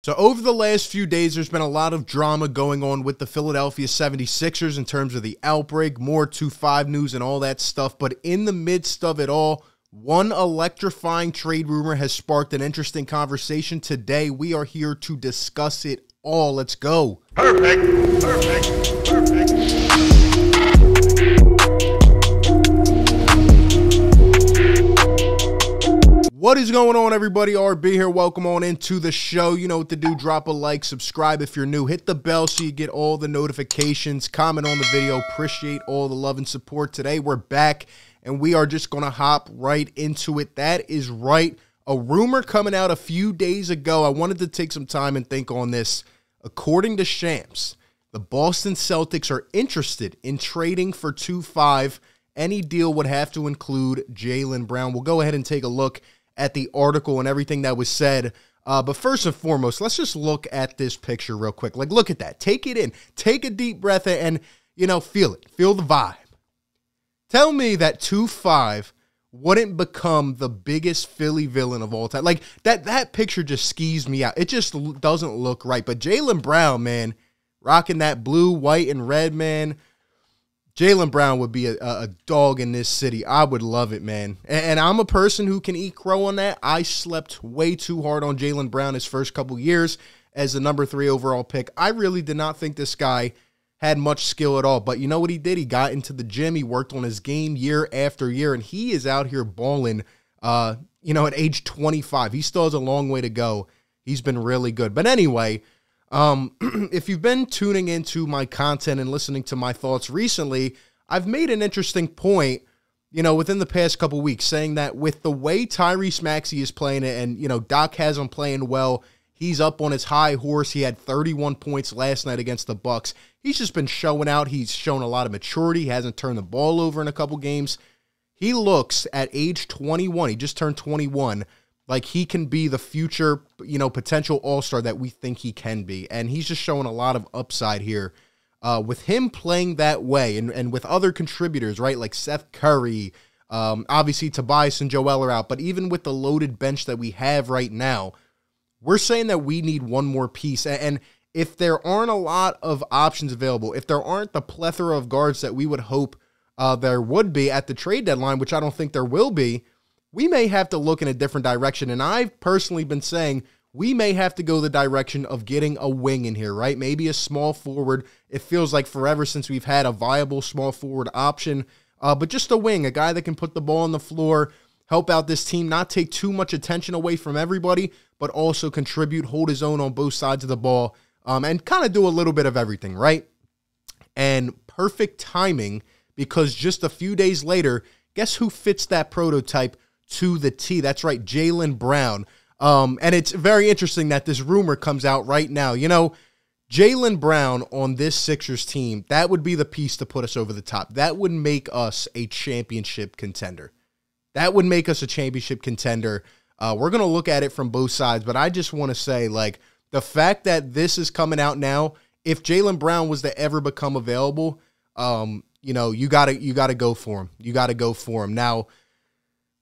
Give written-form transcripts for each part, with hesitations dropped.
So over the last few days, there's been a lot of drama going on with the Philadelphia 76ers in terms of the outbreak, more 2-5 news and all that stuff. But in the midst of it all, one electrifying trade rumor has sparked an interesting conversation. Today, we are here to discuss it all. Let's go. Perfect. What is going on, everybody? RB here. Welcome on into the show. You know what to do. Drop a like, subscribe if you're new. Hit the bell so you get all the notifications. Comment on the video. Appreciate all the love and support. Today, we're back, and we are just going to hop right into it. That is right. A rumor coming out a few days ago. I wanted to take some time and think on this. According to Shams, the Boston Celtics are interested in trading for 2-5. Any deal would have to include Jaylen Brown. We'll go ahead and take a look at the article and everything that was said. But first and foremost, let's just look at this picture real quick. Like, look at that. Take it in. Take a deep breath and, you know, feel it. Feel the vibe. Tell me that 2-5 wouldn't become the biggest Philly villain of all time. Like, that picture just skis me out. It just doesn't look right. But Jaylen Brown, man, rocking that blue, white, and red, man. Jaylen Brown would be a dog in this city. I would love it, man. And I'm a person who can eat crow on that. I slept way too hard on Jaylen Brown his first couple years as the number 3 overall pick. I really did not think this guy had much skill at all. But you know what he did? He got into the gym. He worked on his game year after year. And he is out here balling, you know, at age 25. He still has a long way to go. He's been really good. But anyway, if you've been tuning into my content and listening to my thoughts recently, I've made an interesting point, you know, within the past couple weeks, saying that with the way Tyrese Maxey is playing it and, you know, Doc has him playing well, he's up on his high horse. He had 31 points last night against the Bucks. He's just been showing out. He's shown a lot of maturity. He hasn't turned the ball over in a couple games. He looks at age 21. He just turned 21. Like he can be the future, you know, potential all-star that we think he can be. And he's just showing a lot of upside here. With him playing that way and with other contributors, right, like Seth Curry, obviously Tobias and Joel are out. But even with the loaded bench that we have right now, we're saying that we need one more piece. And if there aren't a lot of options available, if there aren't the plethora of guards that we would hope there would be at the trade deadline, which I don't think there will be, we may have to look in a different direction. And I've personally been saying we may have to go the direction of getting a wing in here, right? Maybe a small forward. It feels like forever since we've had a viable small forward option. But just a wing, a guy that can put the ball on the floor, help out this team, not take too much attention away from everybody, but also contribute, hold his own on both sides of the ball, and kind of do a little bit of everything, right? And perfect timing, because just a few days later, guess who fits that prototype to the T? That's right, Jaylen Brown. And it's very interesting that this rumor comes out right now. You know, Jaylen Brown on this Sixers team, that would be the piece to put us over the top. That would make us a championship contender. That would make us a championship contender. We're going to look at it from both sides, but I just want to say, like, the fact that this is coming out now, if Jaylen Brown was to ever become available, you know, you gotta go for him. You gotta go for him. Now,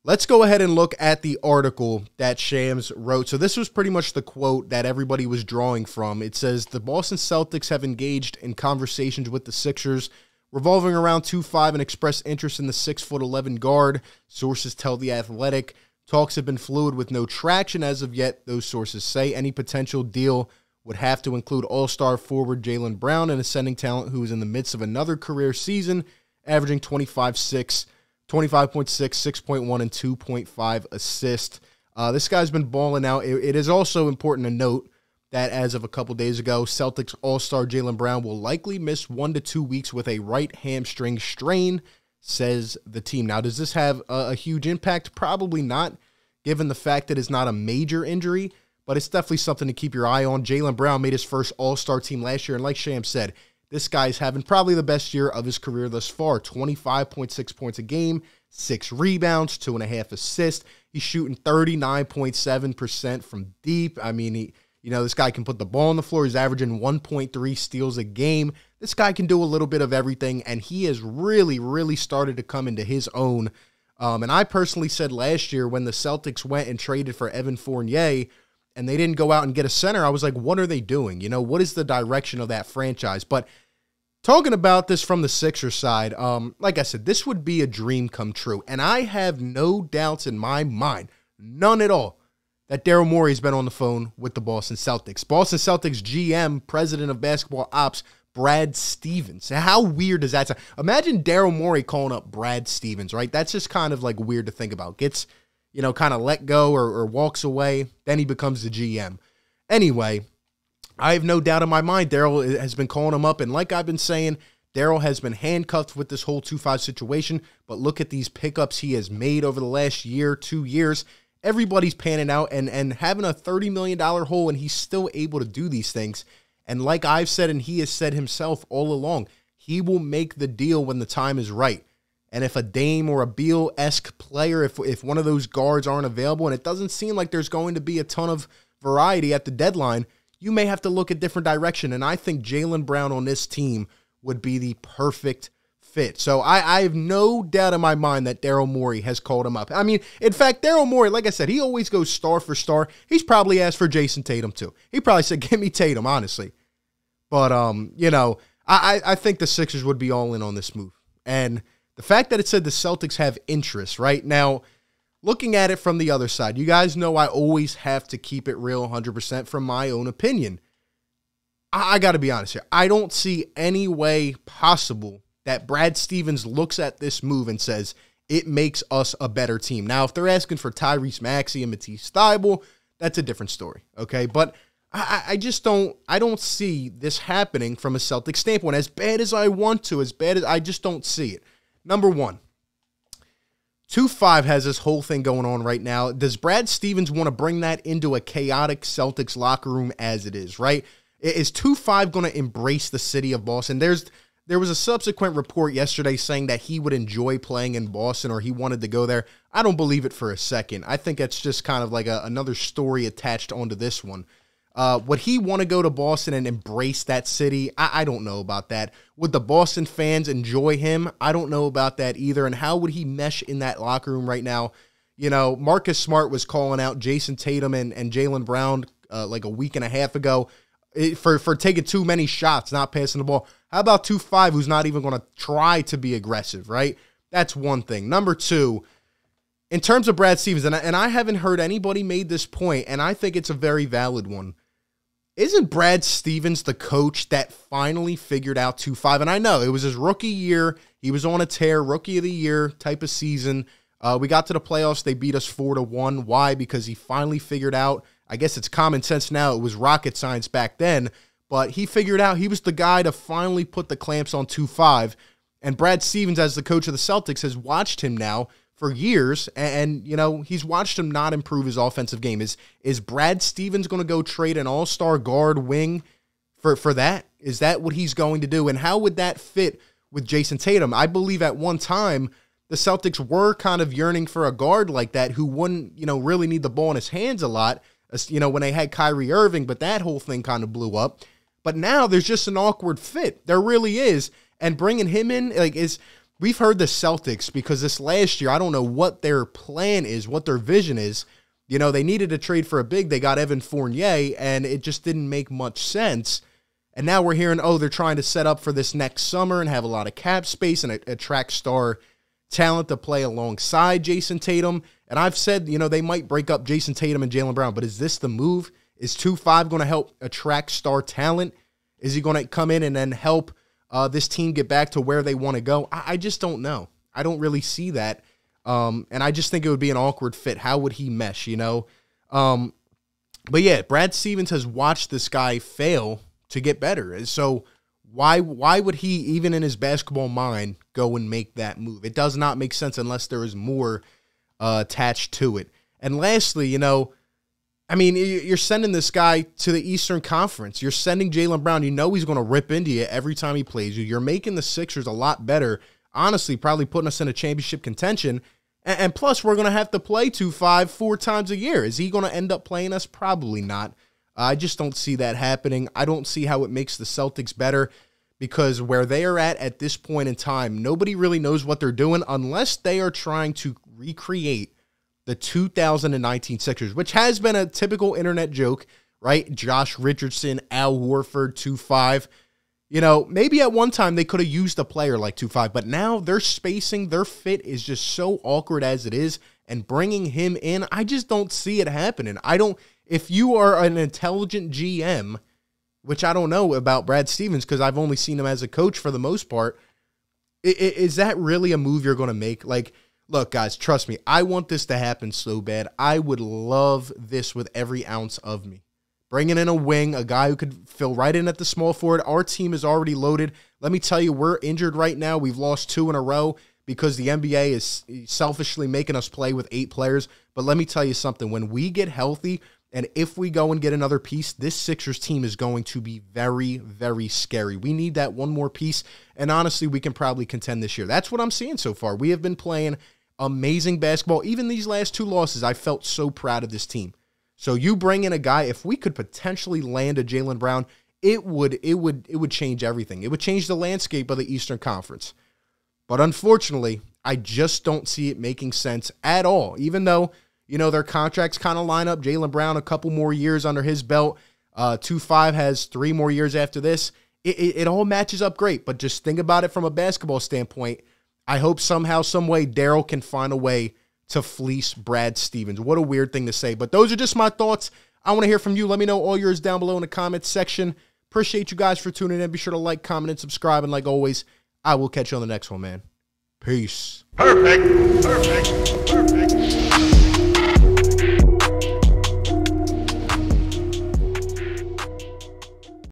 let's go ahead and look at the article that Shams wrote. So this was pretty much the quote that everybody was drawing from. It says, the Boston Celtics have engaged in conversations with the Sixers revolving around 2-5 and expressed interest in the 6'11" guard. Sources tell The Athletic. Talks have been fluid with no traction as of yet, those sources say. Any potential deal would have to include all-star forward Jaylen Brown, an ascending talent who is in the midst of another career season, averaging 25.6, 6.1, and 2.5 assists. This guy's been balling out. It is also important to note that as of a couple days ago, Celtics all-star Jaylen Brown will likely miss 1 to 2 weeks with a right hamstring strain, says the team. Now, does this have a huge impact? Probably not, given the fact that it's not a major injury, but it's definitely something to keep your eye on. Jaylen Brown made his first all-star team last year, and like Sham said, this guy's having probably the best year of his career thus far. 25.6 points a game, 6 rebounds, 2.5 assists. He's shooting 39.7% from deep. I mean, you know, this guy can put the ball on the floor. He's averaging 1.3 steals a game. This guy can do a little bit of everything, and he has really, really started to come into his own. And I personally said last year when the Celtics went and traded for Evan Fournier, and they didn't go out and get a center, I was like, what are they doing? You know, what is the direction of that franchise? But talking about this from the Sixers side, like I said, this would be a dream come true. And I have no doubts in my mind, none at all, that Daryl Morey's been on the phone with the Boston Celtics. Boston Celtics GM, president of basketball ops, Brad Stevens. How weird does that sound? Imagine Daryl Morey calling up Brad Stevens, right? That's just kind of like weird to think about. Gets, you know, kind of let go or walks away. Then he becomes the GM. Anyway, I have no doubt in my mind Daryl has been calling him up. And like I've been saying, Daryl has been handcuffed with this whole 2-5 situation. But look at these pickups he has made over the last year, 2 years. Everybody's panning out and having a $30 million hole, and he's still able to do these things. And like I've said, and he has said himself all along, he will make the deal when the time is right. And if a Dame or a Beal-esque player, if one of those guards aren't available, and it doesn't seem like there's going to be a ton of variety at the deadline, you may have to look a different direction. And I think Jaylen Brown on this team would be the perfect fit. So I have no doubt in my mind that Daryl Morey has called him up. I mean, in fact, Daryl Morey, like I said, he always goes star for star. He's probably asked for Jason Tatum too. He probably said, give me Tatum, honestly. But, you know, I think the Sixers would be all in on this move. And the fact that it said the Celtics have interest, right? Now, looking at it from the other side, you guys know I always have to keep it real 100% from my own opinion. I got to be honest here. I don't see any way possible that Brad Stevens looks at this move and says, it makes us a better team. Now, if they're asking for Tyrese Maxey and Matisse Thybulle, that's a different story, okay? But I just don't see this happening from a Celtic standpoint. As bad as I want to, I just don't see it. Number one, 2-5 has this whole thing going on right now. Does Brad Stevens want to bring that into a chaotic Celtics locker room as it is, right? Is 2-5 going to embrace the city of Boston? There was a subsequent report yesterday saying that he would enjoy playing in Boston or he wanted to go there. I don't believe it for a second. I think that's just kind of like another story attached onto this one. Would he want to go to Boston and embrace that city? I don't know about that. Would the Boston fans enjoy him? I don't know about that either. And how would he mesh in that locker room right now? You know, Marcus Smart was calling out Jason Tatum and Jaylen Brown like a week and a half ago for taking too many shots, not passing the ball. How about 2-5, who's not even going to try to be aggressive, right? That's one thing. Number two, in terms of Brad Stevens, and I haven't heard anybody made this point, and I think it's a very valid one. Isn't Brad Stevens the coach that finally figured out 2-5? And I know it was his rookie year. He was on a tear, rookie of the year type of season. We got to the playoffs. They beat us 4-1. Why? Because he finally figured out, I guess it's common sense now. It was rocket science back then. But he figured out he was the guy to finally put the clamps on 2-5. And Brad Stevens, as the coach of the Celtics, has watched him now for years. And you know, he's watched him not improve his offensive game. Is Brad Stevens going to go trade an all-star guard wing for that? Is that what he's going to do? And how would that fit with Jason Tatum? I believe at one time, the Celtics were kind of yearning for a guard like that who wouldn't, you know, really need the ball in his hands a lot, you know, when they had Kyrie Irving, but that whole thing kind of blew up. But now there's just an awkward fit. There really is. And bringing him in, we've heard the Celtics, because this last year, I don't know what their plan is, what their vision is. You know, they needed to trade for a big. They got Evan Fournier, and it just didn't make much sense. And now we're hearing, oh, they're trying to set up for this next summer and have a lot of cap space and attract star talent to play alongside Jason Tatum. And I've said, you know, they might break up Jason Tatum and Jaylen Brown, but is this the move? Is 2-5 going to help attract star talent? Is he going to come in and then help this team get back to where they want to go? I just don't know. I don't really see that. And I just think it would be an awkward fit. How would he mesh, you know? But yeah, Brad Stevens has watched this guy fail to get better. So why would he, even in his basketball mind, go and make that move? It does not make sense unless there is more attached to it. And lastly, you know, I mean, you're sending this guy to the Eastern Conference. You're sending Jaylen Brown. You know he's going to rip into you every time he plays you. You're making the Sixers a lot better. Honestly, probably putting us in a championship contention. And plus, we're going to have to play 2-5 4 times a year. Is he going to end up playing us? Probably not. I just don't see that happening. I don't see how it makes the Celtics better, because where they are at this point in time, nobody really knows what they're doing unless they are trying to recreate the 2019 Sixers, which has been a typical internet joke, right? Josh Richardson, Al Horford, 2-5. You know, maybe at one time they could have used a player like 2-5, but now their spacing, their fit is just so awkward as it is, and bringing him in, I just don't see it happening. If you are an intelligent GM, which I don't know about Brad Stevens because I've only seen him as a coach for the most part, is that really a move you're going to make? Like, look, guys, trust me, I want this to happen so bad. I would love this with every ounce of me. Bringing in a wing, a guy who could fill right in at the small forward. Our team is already loaded. Let me tell you, we're injured right now. We've lost 2 in a row because the NBA is selfishly making us play with 8 players. But let me tell you something. When we get healthy, and if we go and get another piece, this Sixers team is going to be very, very scary. We need that one more piece, and honestly, we can probably contend this year. That's what I'm seeing so far. We have been playing amazing basketball. Even these last 2 losses, I felt so proud of this team. So you bring in a guy, if we could potentially land a Jaylen Brown, it would change everything. It would change the landscape of the Eastern Conference. But unfortunately, I just don't see it making sense at all. Even though, you know, their contracts kind of line up. Jaylen Brown, a couple more years under his belt. 2-5 has 3 more years after this. It all matches up great. But just think about it from a basketball standpoint. I hope somehow, some way, Daryl can find a way to fleece Brad Stevens. What a weird thing to say. But those are just my thoughts. I want to hear from you. Let me know all yours down below in the comments section. Appreciate you guys for tuning in. Be sure to like, comment, and subscribe. And like always, I will catch you on the next one, man. Peace. Perfect.